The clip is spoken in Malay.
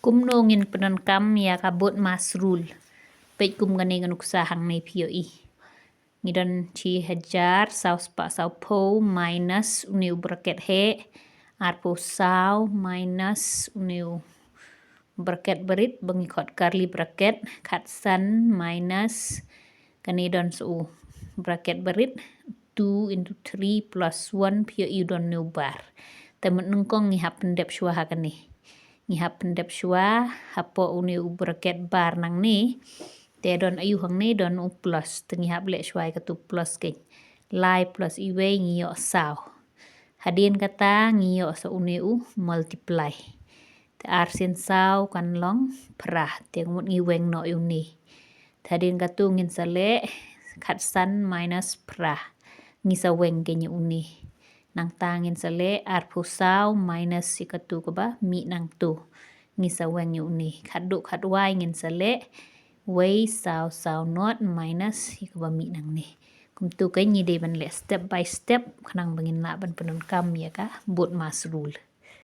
Kumno jingpyndonkam ya ka BODMAS rule. Pej kum gani ganuk sahang ni POE. Ngidon ci hajar saus pa sau po minus uniu bracket he arpo sau minus uniu bracket berit bengikot curly bracket kat san minus kanidon su bracket berit 2 into 3 plus 1 POE don new bar. Temen nungkong ngihap pendep syua hakani. Ngihap pendep syua hapo uniu bracket bar nang ni. Te don ayu hang ni don u plus. Tengihap lek syua katu plus ke. Lai plus iwe ngiyo sao. Hadin kata ngiyo sa uniu multiply. Te arsin sao kan long perah. Te ngut ngiweng no uni. Hadin katu ngin sale kat san minus perah. Ngisa weng kenya uni. Nang tangin sale arpu sao minus si katu keba mi nang tu. Ngisa weng uni. Kaduk kadwai ngin sale way sao sao not minus si keba mi nang ni. Kum tu kay nyi de ban le step by step kanang bangin la ban penun kam ya ka BODMAS rule.